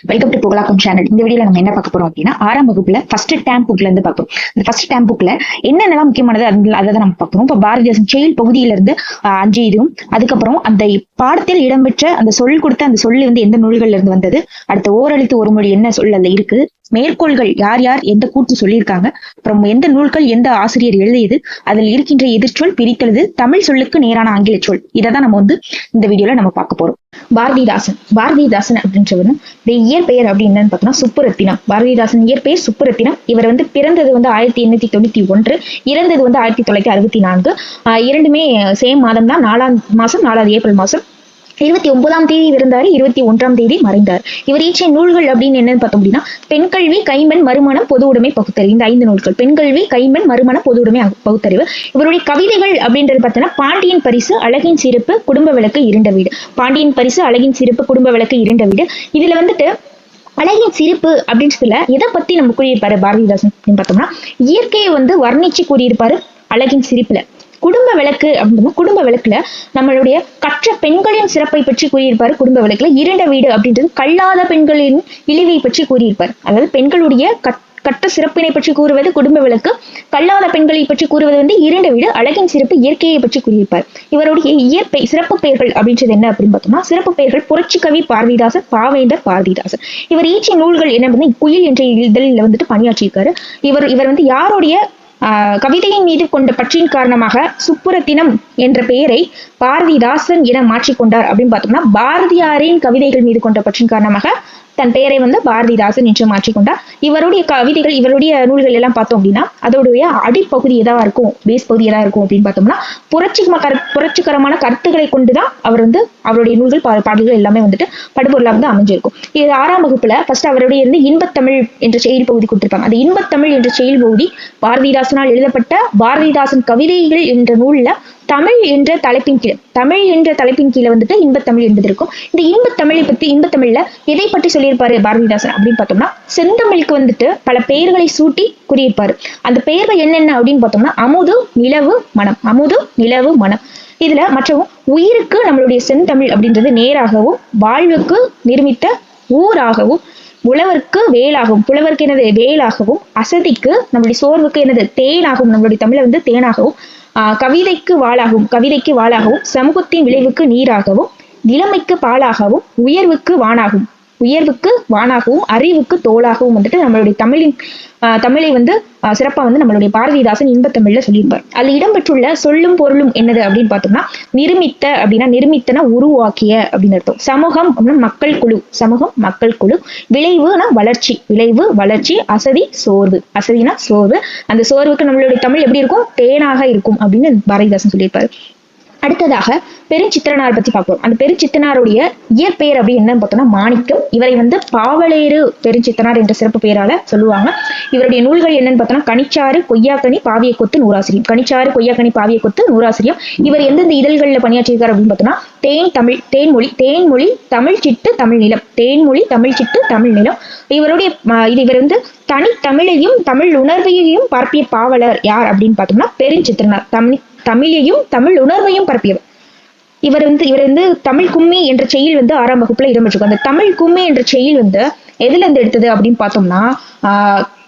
Welcome to புகழாக்கம் channel. இந்த வீடியோல நம்ம என்ன பார்க்க போறோம் அப்படின்னா, 6ஆம் வகுப்புல ஃபர்ஸ்ட் டேம் புக்ல இருந்து பார்ப்போம். இந்த ஃபர்ஸ்ட் டேம் புக்ல என்னென்னலாம் முக்கியமானது அதை தான் நம்ம பார்க்கணும். இப்போ பாரதிதாசன் செயல் பகுதியில இருந்து 5 இதுவும், அதுக்கப்புறம் அந்த பாடத்தில் இடம்பெற்ற அந்த சொல் கொடுத்த அந்த சொல்லு வந்து எந்த நூல்கள்ல இருந்து வந்தது, அடுத்த ஓரெழுத்து ஒரு மொழி என்ன சொல் அதுல இருக்கு, மேற்கோள்கள் யார் யார் எந்த கூற்று சொல்லியிருக்காங்க, அப்புறம் எந்த நூல்கள் எந்த ஆசிரியர் எழுதியது, அதில் இருக்கின்ற எதிர்ச்சொல் பிரித்தெழுது, தமிழ் சொல்லுக்கு நேரான ஆங்கில சொல், இதை தான் நம்ம வந்து இந்த வீடியோல நம்ம பார்க்க போறோம். பாரதிதாசன் அப்படின்றவர் இயற்பெயர் அப்படின்னு என்னன்னு பார்த்தோம்னா சுப்புரத்தினம். பாரதிதாசன் இயற்பெயர் சுப்புரத்தினம். இவர் வந்து பிறந்தது வந்து 1891, இறந்தது வந்து 1964. இரண்டுமே சேம் மாதம் தான், 4ஆம் மாசம் 4வது ஏப்ரல் மாசம். 29ஆம் தேதி இருந்தாரு, 21ஆம் தேதி மறைந்தார். இவர் இயற்றிய நூல்கள் அப்படின்னு என்னன்னு பார்த்தோம் அப்படின்னா, பெண்கல்வி, கைம்பெண், மறுமணம், பொது உடைமை, பகுத்தறிவு, இந்த 5 நூல்கள். பெண்கல்வி, கைம்பெண், மறுமணம், பொது உடைமை, பகுத்தறிவு. இவருடைய கவிதைகள் அப்படின்றது பார்த்தோன்னா, பாண்டியன் பரிசு, அழகின் சிரிப்பு, குடும்ப விளக்கு, இருண்ட வீடு. பாண்டியன் பரிசு, அழகின் சிரிப்பு, குடும்ப விளக்கு, இருண்ட வீடு. இதுல வந்துட்டு அழகின் சிரிப்பு அப்படின்றதுல எதை பத்தி நம்ம கூறியிருப்பாரு பாரதிதாசன் அப்படின்னு பார்த்தோம்னா, இயற்கையை வந்து வர்ணிச்சு கூறியிருப்பாரு அழகின் சிரிப்புல. குடும்ப விளக்கு அப்படின்னா, குடும்ப விளக்குல நம்மளுடைய கற்ற பெண்களின் சிறப்பை பற்றி கூறியிருப்பாரு. குடும்ப விளக்குல இருண்ட வீடு அப்படின்றது கல்லாத பெண்களின் இழிவை பற்றி கூறியிருப்பார். அதாவது பெண்களுடைய கட்ட சிறப்பினை பற்றி கூறுவது குடும்ப விளக்கு, கல்லாத பெண்களை பற்றி கூறுவது வந்து இருண்ட வீடு, அழகின் சிறப்பு, இயற்கையை பற்றி கூறியிருப்பார். இவருடைய இயற்பெய் சிறப்பு பெயர்கள் அப்படின்றது என்ன அப்படின்னு பார்த்தோம்னா, சிறப்பு பெயர்கள் புரட்சி கவி பாரதிதாசன், பாவேந்தர் பாரதிதாசன். இவர் இயற்றிய நூல்கள் என்ன அப்படின்னா, குயில் என்ற இதழில் வந்துட்டு பணியாற்றியிருக்காரு. இவர் வந்து யாருடைய கவிதையின் மீது கொண்ட பற்றின் காரணமாக சுப்புரத்தினம் என்ற பெயரை பாரதிதாசன் என மாற்றிக்கொண்டார் அப்படின்னு பார்த்தோம்னா, பாரதியாரின் கவிதைகள் மீது கொண்ட பற்றின் காரணமாக தன் பெயரை வந்து பாரதிதாசன் என்று மாற்றிக்கொண்டார். இவருடைய கவிதைகள், இவருடைய நூல்கள் எல்லாம் பார்த்தோம் அப்படின்னா, அதோடைய அடிப்பகுதி எதா இருக்கும், பேஸ் பகுதி எதா இருக்கும் அப்படின்னு பார்த்தோம்னா, புரட்சிகரமான கருத்துக்களை கொண்டுதான் அவர் வந்து அவருடைய நூல்கள் பாடல்கள் எல்லாமே வந்துட்டு படுபொருளாக வந்து அமைஞ்சிருக்கும். இது 6ஆம் வகுப்புல ஃபர்ஸ்ட் அவருடைய இருந்து இன்பத்தமிழ் என்ற செயல் பகுதி கொடுத்திருப்பாங்க. அந்த இன்பத்தமிழ் என்ற செயல் பகுதி பாரதிதாசனால் எழுதப்பட்ட பாரதிதாசன் கவிதைகள் என்ற நூல்ல தமிழ் என்ற தலைப்பின் கீழே வந்துட்டு இன்பத்தமிழ் என்பது இருக்கும். இந்த இன்பத்தமிழ்ல எதை பற்றி சொல்லியிருப்பாரு பாரதிதாசன் அப்படின்னு பார்த்தோம்னா, செந்தமிழுக்கு வந்துட்டு பல பெயர்களை சூட்டி கூறியிருப்பாரு. அந்த பெயர்கள் என்னென்ன அப்படின்னு பார்த்தோம்னா, அமுது, நிலவு, மனம். அமுது, நிலவு, மனம். இதுல மற்றும் உயிருக்கு நம்மளுடைய செந்தமிழ் அப்படின்றது நேராகவும், வாழ்வுக்கு நிர்மித்த ஊராகவும், உழவருக்கு வேலாகவும், புலவருக்கு என்னது வேலாகவும், அசதிக்கு நம்மளுடைய சோர்வுக்கு என்னது தேனாகவும், நம்மளுடைய தமிழை வந்து தேனாகவும், கவிதைக்கு வாளாகவும், சமூகத்தின் விளைவுக்கு நீராகவும், இளமைக்கு பாலாகவும், உயர்வுக்கு வானாகவும், அறிவுக்கு தோளாகவும் வந்துட்டு நம்மளுடைய தமிழை வந்து சிறப்பா வந்து நம்மளுடைய பாரதிதாசன் இன்பத்தமிழ்ல சொல்லியிருப்பார். அதுல இடம்பெற்றுள்ள சொல்லும் பொருளும் என்னது அப்படின்னு பார்த்தோம்னா, நிருமித்தனா உருவாக்கிய அப்படின்னு அர்த்தம். சமூகம் அப்படின்னா மக்கள் குழு, விளைவுனா வளர்ச்சி, அசதினா சோர்வு. அந்த சோர்வுக்கு நம்மளுடைய தமிழ் எப்படி இருக்கும், தேனாக இருக்கும் அப்படின்னு பாரதிதாசன் சொல்லியிருப்பாரு. அடுத்ததாக பெருஞ்சித்திரனார் பத்தி பார்ப்போம். அந்த பெருஞ்சித்திரனாருடைய இயற்பெயர் அப்படி என்னன்னு பார்த்தோம்னா மாணிக்கம். இவரை வந்து பாவலேறு பெருஞ்சித்திரனார் என்ற சிறப்பு பெயரால சொல்லுவாங்க. இவருடைய நூல்கள் என்னன்னு பார்த்தோம்னா, கனிச்சாறு, கொய்யாக்கனி, பாவியக்கொத்து, நூறாசிரியம். இவர் எந்தெந்த இதழ்களில் பணியாற்றியிருக்காரு அப்படின்னு பார்த்தோம்னா, தேன்மொழி, தமிழ் சிட்டு, தமிழ் நிலம். இவர் வந்து தனித்தமிழையும் தமிழ் உணர்வையும் பரப்பிய பாவலர் யார் அப்படின்னு பார்த்தோம்னா, பெருஞ்சித்திரனார். தமிழையும் தமிழ் உணர்வையும் பரப்பியவர். இவர் வந்து தமிழ் கும்மி என்ற செயல் வந்து 6ஆம் வகுப்புல இடம்பெற்றிருக்கும். அந்த தமிழ் கும்மி என்ற செயல் வந்து எதுல இருந்து எடுத்தது அப்படின்னு பார்த்தோம்னா,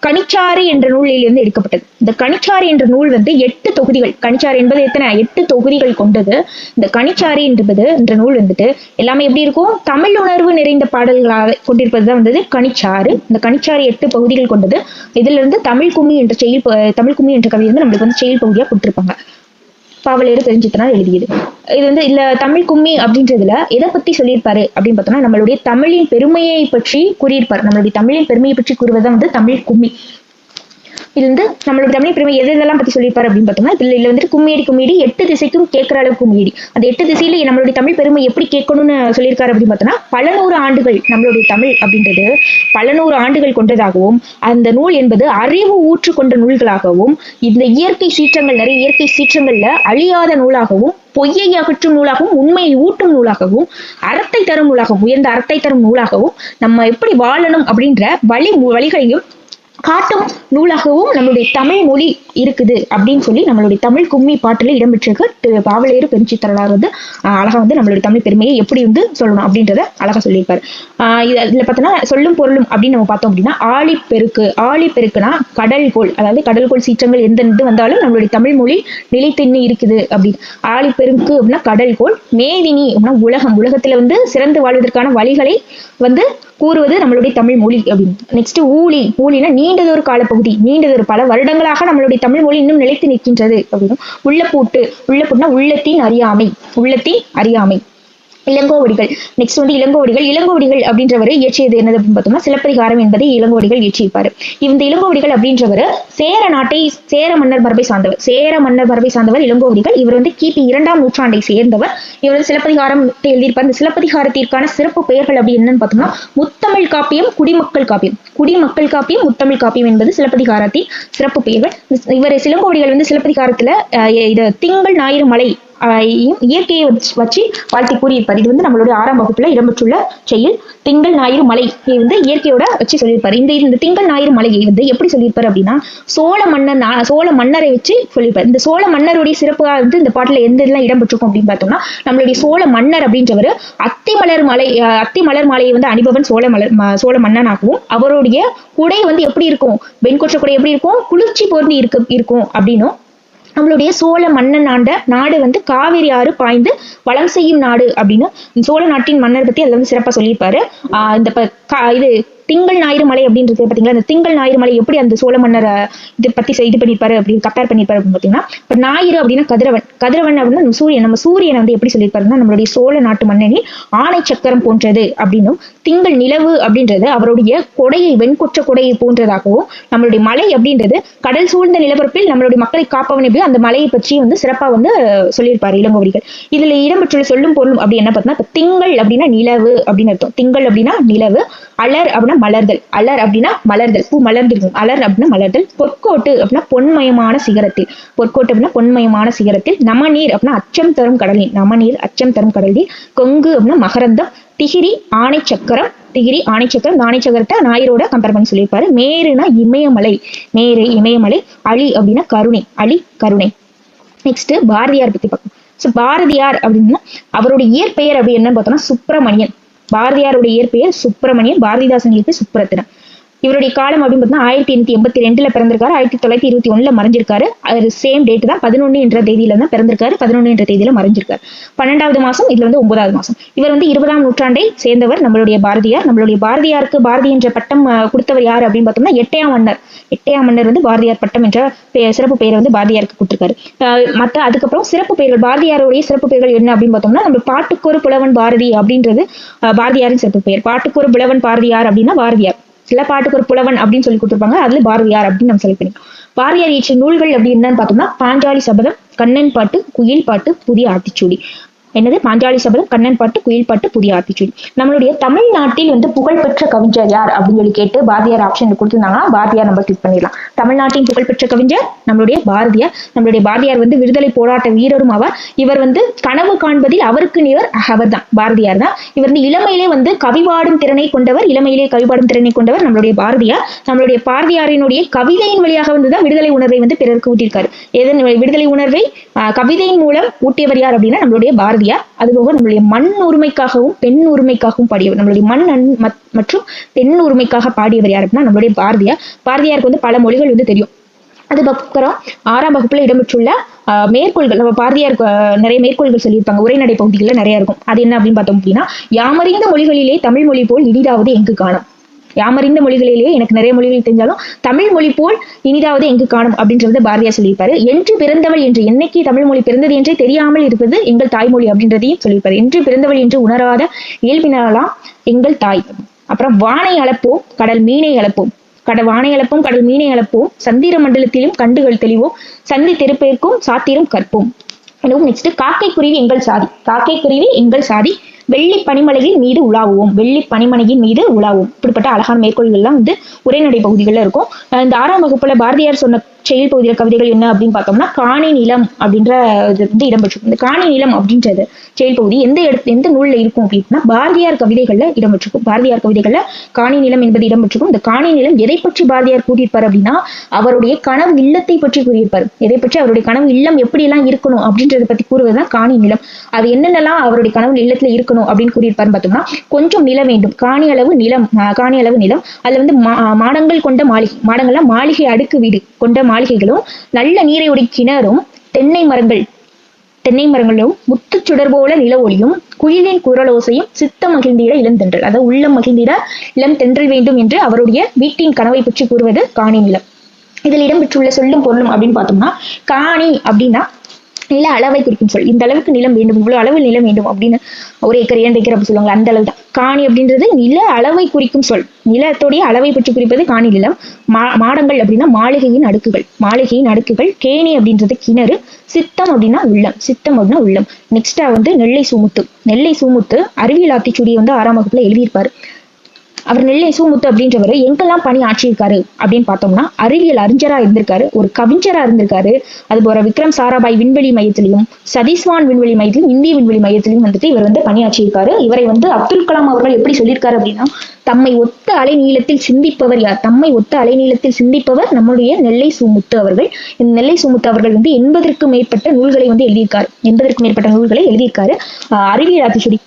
கனிச்சாறு என்ற நூலில் இருந்து எடுக்கப்பட்டது. இந்த கனிச்சாறு என்ற நூல் வந்து 8 தொகுதிகள். கனிச்சாறு என்பது எத்தனை, 8 தொகுதிகள் கொண்டது. இந்த கனிச்சாறு என்ற நூல் வந்துட்டு எல்லாமே எப்படி இருக்கும், தமிழ் உணர்வு நிறைந்த பாடல்களாக கொண்டிருப்பதுதான் வந்தது கனிச்சாறு. இந்த கனிச்சாறு 8 பகுதிகள் கொண்டது. இதுல இருந்து தமிழ் கும்மி என்ற கவிதை வந்து நம்மளுக்கு வந்து செயல் பகுதியா கொடுத்திருப்பாங்க. பாவலேறு பெருஞ்சித்திரனார் எழுதியது. இது வந்து இல்ல தமிழ் கும்மி அப்படின்றதுல எதை பத்தி சொல்லியிருப்பாரு அப்படின்னு பார்த்தோம்னா, நம்மளுடைய தமிழின் பெருமையை பற்றி கூறியிருப்பாரு. நம்மளுடைய தமிழின் பெருமையை பற்றி கூறுவதுதான் வந்து தமிழ் கும்மி. இது வந்து நம்மளோட தமிழ் பெருமை எதெல்லாம் பத்தி சொல்லியிருப்பாரு அப்படின்னு பார்த்தோம்னா, இதுல வந்துட்டு கும்மியடி 8 திசைக்கும் கேட்கிற அளவுக்கு கும்மியடி. அந்த 8 திசையில நம்மளுடைய தமிழ் பெருமை எப்படி கேட்கணும்னு சொல்லியிருக்காரு அப்படின்னு பார்த்தோம்னா, பல நூறு ஆண்டுகள் நம்மளுடைய தமிழ் அப்படின்றது பல நூறு ஆண்டுகள் கொண்டதாகவும், அந்த நூல் என்பது அறிவு ஊற்று கொண்ட நூல்களாகவும், இந்த நிறைய இயற்கை சீற்றங்கள்ல அழியாத நூலாகவும், பொய்யை அகற்றும் நூலாகவும், உண்மையை ஊட்டும் நூலாகவும், அறத்தை தரும் நூலாகவும், உயர்ந்த அறத்தை தரும் நூலாகவும், நம்ம எப்படி வாழணும் அப்படின்ற வழிகளையும் காட்டும் நூலாகவும் நம்மளுடைய தமிழ் மொழி இருக்குது அப்படின்னு சொல்லி நம்மளுடைய தமிழ் கும்மி பாட்டுல இடம்பெற்றிருக்கு. திரு பாவலேறு பெருஞ்சித்திரனார் வந்து அழகா வந்து நம்மளுடைய தமிழ் பெருமையை எப்படி வந்து சொல்லணும் அப்படின்றத அழகா சொல்லியிருப்பாரு. இதுல பார்த்தோன்னா சொல்லும் பொருளும் அப்படின்னு நம்ம பார்த்தோம் அப்படின்னா ஆழிப்பெருக்கு. ஆழிப்பெருக்குனா கடல்கோள், அதாவது கடல்கோள் சீற்றங்கள் எந்த இது வந்தாலும் நம்மளுடைய தமிழ் மொழி நிலைத்தென்னு இருக்குது அப்படின்னு. ஆழிப்பெருக்கு அப்படின்னா கடல்கோள். மேதினி அப்படின்னா உலகம், உலகத்துல வந்து சிறந்து வாழ்வதற்கான வழிகளை வந்து கூறுவது நம்மளுடைய தமிழ் மொழி அப்படின்னு. நெக்ஸ்ட் ஊழி. ஊழினா நீண்டதொரு காலப்பகுதி, நீண்டதொரு பல வருடங்களாக நம்மளுடைய தமிழ் மொழி இன்னும் நிலைத்து நிற்கின்றது அப்படின்னு. உள்ளப்பூட்டு. உள்ளப்பூட்டுனா உள்ளத்தின் அறியாமை, உள்ளத்தின் அறியாமை. இளங்கோவடிகள். நெக்ஸ்ட் வந்து இளங்கோவடிகள். இளங்கோவடிகள் அப்படின்றவர் இயற்றியது என்னது அப்படின்னு பார்த்தோம்னா சிலப்பதிகாரம் என்பதை இளங்கோவடிகள் இயற்றியிருப்பாரு. இந்த இளங்கோவடிகள் அப்படின்றவர் சேர நாட்டை, சேர மன்னர் மரபை சார்ந்தவர், சேர மன்னர் மரபை சார்ந்தவர் இளங்கோவடிகள். இவர் வந்து கிபி 2ஆம் நூற்றாண்டை சேர்ந்தவர். இவர் வந்து சிலப்பதிகாரம் எழுதியிருப்பார். இந்த சிலப்பதிகாரத்திற்கான சிறப்பு பெயர்கள் அப்படி என்னன்னு பார்த்தோம்னா முத்தமிழ் காப்பியம், குடிமக்கள் காப்பியம். குடிமக்கள் காப்பியம், முத்தமிழ் காப்பியம் என்பது சிலப்பதிகாரத்தின் சிறப்பு பெயர்கள். இவர் இளங்கோவடிகள் வந்து சிலப்பதிகாரத்துல இது திங்கள் ஞாயிறு மலை இயற்கையை வச்சு வாழ்த்தி கூறியிருப்பார். இது வந்து நம்மளுடைய 6ஆம் வகுப்புல இடம்பெற்றுள்ள செயல். திங்கள் ஞாயிறு மலை வந்து இயற்கையோட வச்சு சொல்லியிருப்பாரு. இந்த திங்கள் ஞாயிறு மலையை வந்து எப்படி சொல்லியிருப்பாரு அப்படின்னா சோழ மன்னரை வச்சு சொல்லியிருப்பாரு. இந்த சோழ மன்னருடைய சிறப்பாக வந்து இந்த பாட்டுல எந்த இதெல்லாம் இடம்பெற்றிருக்கும் அப்படின்னு பார்த்தோம்னா நம்மளுடைய சோழ மன்னர் அப்படின்றவர் அத்திமலர் மாலையை வந்து அணிபவன் சோழ மன்னனாகவும், அவருடைய குடை வந்து எப்படி இருக்கும், வெண்கொற்ற குடை எப்படி இருக்கும், குளிர்ச்சி பொருந்தி இருக்கும் அப்படின்னும், நம்மளுடைய சோழ மன்னன் ஆண்ட நாடு வந்து காவிரி ஆறு பாய்ந்து வளம் செய்யும் நாடு அப்படின்னு சோழ நாட்டின் மன்னர் பத்தி அதுல வந்து சிறப்பா சொல்லியிருப்பாரு. இது திங்கள் ஞாயிறு மலை அப்படின்றது பாத்தீங்களா, இந்த திங்கள் ஞாயிறு மலை எப்படி அந்த சோழ மன்னரை இது பத்தி இது பண்ணியிருப்பாரு அப்படின்னு கம்பேர் பண்ணியிருப்பாரு அப்படின்னு பாத்தீங்கன்னா, இப்ப ஞாயிறு அப்படின்னா கதிரவன் அப்படின்னா நம்ம சூரியனை வந்து எப்படி சொல்லியிருப்பாருன்னா நம்மளுடைய சோழ நாட்டு மன்னனின் ஆணை சக்கரம் போன்றது அப்படின்னும், திங்கள் நிலவு அப்படின்றது அவருடைய கொடையை, வெண்கொற்ற கொடையை போன்றதாகவும், நம்மளுடைய மலை அப்படின்றது கடல் சூழ்ந்த நிலப்பரப்பில் நம்மளுடைய மக்களை காப்பவன் எப்படி அந்த மலையை பற்றி வந்து சிறப்பா வந்து சொல்லியிருப்பாரு இளங்கோவடிகள். இதுல இடம்பெற்றுள்ள சொல்லும் பொருளும் அப்படி என்ன பார்த்தோம்னா திங்கள் அப்படின்னா நிலவு அப்படின்னு அர்த்தம். திங்கள் அப்படின்னா நிலவு. அலர் அப்படின்னா மலர்தல். அலர் அப்படின்னா மலர்தல், பூ மலர்ந்திருக்கும். அலர் அப்படின்னா மலர்தல். பொற்கோட்டு அப்படின்னா பொன்மயமான சிகரத்தில். பொற்கோட்டு அப்படின்னா பொன்மயமான சிகரத்தில். நமநீர் அப்படின்னா அச்சம் தரும் கடலில். நமநீர் அச்சம் தரும் கடலில். கொங்கு அப்படின்னா மகரந்தம். திகிரி ஆணை சக்கரம். திகிரி ஆணை சக்கரம். இந்த ஆணை சக்கரத்தை ஞாயிறோட கம்பேர் பண்ணி சொல்லியிருப்பாரு. மேருனா இமயமலை. மேரு இமயமலை. அழி அப்படின்னா கருணை. அழி கருணை. நெக்ஸ்ட் பாரதியார் பத்தி பார்க்கணும். பாரதியார் அப்படின்னா அவருடைய இயற்பெயர் அப்படி என்னன்னு பார்த்தோம்னா சுப்பிரமணியன். பாரதியாருடைய இயற்பெயர் சுப்பிரமணியன். பாரதிதாசன் இயற்பெயர் சுப்ரத்தினம். இவருடைய காலம் அப்படின்னு பார்த்தீங்கன்னா 1882 பிறந்திருக்காரு. 1921 மறைஞ்சிருக்காரு. அது சேம் டேட் தான், 11 என்ற தேதியில தான் பிறந்திருக்காரு, 11 என்ற தேதியில மறைஞ்சிருக்காரு. 12வது மாசம், இதுல வந்து 9வது மாசம். இவர் வந்து 20ஆம் நூற்றாண்டை சேர்ந்தவர் நம்மளுடைய பாரதியார். நம்மளுடைய பாரதியாருக்கு பாரதி என்ற பட்டம் கொடுத்தவர் யாரு அப்படின்னு பார்த்தோம்னா எட்டையாம் மன்னர் வந்து பாரதியார் பட்டம் என்ற சிறப்பு பெயரை வந்து பாரதியாருக்கு கொடுத்திருக்காரு. அதுக்கப்புறம் சிறப்பு பெயர்கள், பாரதியாருடைய சிறப்பு பெயர்கள் என்ன அப்படின்னு பார்த்தோம்னா நம்ம பாட்டுக்கொரு புலவன் பாரதி அப்படின்றது பாரதியாரின் சிறப்பு பெயர். பாட்டுக்கொரு புலவன் பாரதியார் அப்படின்னா பாரதியார். சில பாட்டுக்கு ஒரு புலவன் அப்படின்னு சொல்லி கொடுத்துருப்பாங்க, அதுல பாரதியார் அப்படின்னு நம்ம செலக்ட் பண்ணிக்கோம். பாரதியார் இயற்றிய நூல்கள் அப்படி என்னன்னு பார்த்தோம்னா பாஞ்சாலி சபதம், கண்ணன் பாட்டு, குயில் பாட்டு, புதிய ஆத்திச்சூடி. என்னது பாஞ்சாலி சபதம், கண்ணன் பாட்டு, குயில் பாட்டு, புதிய ஆத்திச்சூடி. நம்மளுடைய தமிழ்நாட்டில் வந்து புகழ்பெற்ற கவிஞர் யார் அப்படின்னு சொல்லி கேட்டு பாரதியார் ஆப்ஷன் கொடுத்திருந்தாங்கன்னா பாரதியார் நம்ம கிளிக் பண்ணிடலாம். தமிழ்நாட்டின் புகழ்பெற்ற கவிஞர் நம்மளுடைய பாரதியார். நம்மளுடைய பாரதியார் வந்து விடுதலை போராட்ட வீரரும் ஆவார். இவர் வந்து கனவு காண்பதில் அவருக்கு நிகர் அவர் தான், பாரதியார் தான். இவர் வந்து இளமையிலே வந்து கவிபாடும் திறனை கொண்டவர். நம்மளுடைய பாரதியார். நம்மளுடைய பாரதியாரினுடைய கவிதையின் வழியாக வந்துதான் விடுதலை உணர்வை வந்து பிறருக்கு ஊட்டியிருக்காரு. விடுதலை உணர்வை கவிதையின் மூலம் ஊட்டியவர் யார் அப்படின்னா நம்மளுடைய பாரதியார். அதுபோக நம்மளுடைய மண் உரிமைக்காகவும் பெண் உரிமைக்காகவும் பாடியவர். நம்மளுடைய மண் மற்றும் பெண் உரிமைக்காக பாடியவர் யார் அப்படின்னா நம்மளுடைய பாரதியார். பாரதியாருக்கு வந்து பல மொழிகள் வந்து தெரியும். அதுக்கப்புறம் 6ஆம் வகுப்புல இடம்பெற்றுள்ள மேற்கோள்கள், நம்ம பாரதியார் நிறைய மேற்கோள்கள் சொல்லியிருப்பாங்க, உரைநடை பகுதிகளில் நிறைய இருக்கும். அது என்ன அப்படின்னு பார்த்தோம் அப்படின்னா யாமறிந்த மொழிகளிலே தமிழ் மொழி போல் இனிதாவது எங்கு காணும். யாமறிந்த மொழிகளிலேயே எனக்கு நிறைய மொழிகள் தெரிஞ்சாலும் தமிழ் மொழி போல் இனிதாவது எங்கு காணும் அப்படின்றத பாரதியார் சொல்லியிருப்பாரு. என்று பிறந்தவள் என்று, என்னைக்கு தமிழ் மொழி பிறந்தது என்றே தெரியாமல் இருப்பது எங்கள் தாய்மொழி அப்படின்றதையும் சொல்லியிருப்பாரு. என்று பிறந்தவள் என்று உணராத இயல்பினாலாம் எங்கள் தாய். அப்புறம் வானை அளப்போம், கடல் மீனை அளப்போம். வானை அளப்போம், கடல் மீனை அளப்போம். சந்திர மண்டலத்திலும் கண்டுகள் தெளிவோம். சந்தி தெருப்பேர்க்கும் சாத்திரம் கற்போம். நெக்ஸ்ட் காக்கை குருவி எங்கள் சாதி. காக்கை குருவி எங்கள் சாதி. வெள்ளி பனிமலையின் மீது உலாவுவோம். வெள்ளி பனிமலையின் மீது உலாவுவோம். இப்படிப்பட்ட அழகான மேற்கோள்கள் எல்லாம் வந்து உரைநடை பகுதிகளில் இருக்கும். இந்த 6ஆம் வகுப்புல பாரதியார் சொன்ன செயல் பகுதியில கவிதைகள் என்ன அப்படின்னு பார்த்தோம்னா காணி நிலம் அப்படின்ற இது வந்து இடம்பெற்றிருக்கும். இந்த காணி நிலம் அப்படின்றது செயல் பகுதி எந்த நூல்ல இருக்கும் அப்படின்னா பாரதியார் கவிதைகள்ல இடம்பெற்றிருக்கும். பாரதியார் கவிதைகள்ல காணி நிலம் என்பது இடம்பெற்றிருக்கும். இந்த காணி நிலம் எதை பற்றி பாரதியார் கூறியிருப்பார் அப்படின்னா அவருடைய கனவு இல்லத்தை பற்றி கூறியிருப்பார். எதை பற்றி அவருடைய கனவு இல்லம் எப்படி எல்லாம் இருக்கணும் அப்படின்றத பத்தி கூறுவதுதான் காணி நிலம். அது என்னென்னலாம் அவருடைய கனவு இல்லத்துல இருக்கணும் அப்படின்னு கூறியிருப்பாருன்னு பார்த்தோம்னா கொஞ்சம் நிலம் வேண்டும், காணி அளவு நிலம், அதுல வந்து மாடங்கள் கொண்ட மாளிகை, மாடங்கள்ல மாளிகை அடுக்கு வீடு கொண்ட மாளிகைகளும் நல்ல நீரையுடைய கிணறும் தென்னை மரங்களும் முத்து சுடர் போல நில ஒளியும் குயிலின் குரலோசையும் சித்த மகிழ்ந்திட இளந்தென்றல், அதாவது உள்ளம் மகிழ்ந்திட இளம் தென்றல் வேண்டும் என்று அவருடைய வீட்டின் கனவை பற்றி கூறுவது காணி நிலம். இதில் இடம்பெற்றுள்ள சொல்லும் பொருளும் அப்படின்னு பார்த்தோம்னா காணி அப்படின்னா நில அளவை குறிக்கும் சொல். இந்த அளவுக்கு நிலம் வேண்டும், இவ்வளவு அளவு நிலம் வேண்டும் அப்படின்னு 1 ஏக்கர் 2 ஏக்கர் அப்படி சொல்லுவாங்க, அந்த அளவு தான். காணி அப்படின்றது நில அளவை குறிக்கும் சொல். நிலத்துடைய அளவை பற்றி குறிப்பது காணி நிலம். மாடங்கள் அப்படின்னா மாளிகையின் அடுக்குகள். கேணி அப்படின்றது கிணறு. சித்தம் அப்படின்னா உள்ளம். நெக்ஸ்டா வந்து நெல்லை சூமுத்து அறிவியல் ஆத்திச்சூடியை வந்து 6ஆம் வகுப்புல எழுதியிருப்பாரு. அவர் நெல்லை சூமுத்து அப்படின்றவர் எங்கெல்லாம் பணி ஆற்றியிருக்காரு அப்படின்னு பார்த்தோம்னா அறிவியல் அறிஞரா இருந்திருக்காரு, ஒரு கவிஞரா இருந்திருக்காரு. அது போல விக்ரம் சாராபாய் விண்வெளி மையத்திலையும் சதீஸ்வான் விண்வெளி மையத்திலும் இந்திய விண்வெளி மையத்திலையும் வந்துட்டு இவர் வந்து பணியாற்றியிருக்காரு. இவரை வந்து அப்துல் கலாம் அவர்கள் எப்படி சொல்லியிருக்காரு அப்படின்னா தம்மை ஒத்த அலைநீளத்தில் சிந்திப்பவர் யார்? சிந்திப்பவர் நம்முடைய நெல்லை சூமுத்து அவர்கள். இந்த நெல்லை சூமுத்து அவர்கள் வந்து 80க்கும் மேற்பட்ட நூல்களை வந்து எழுதியிருக்காரு. அறிவியல் ஆத்திச்சூடி,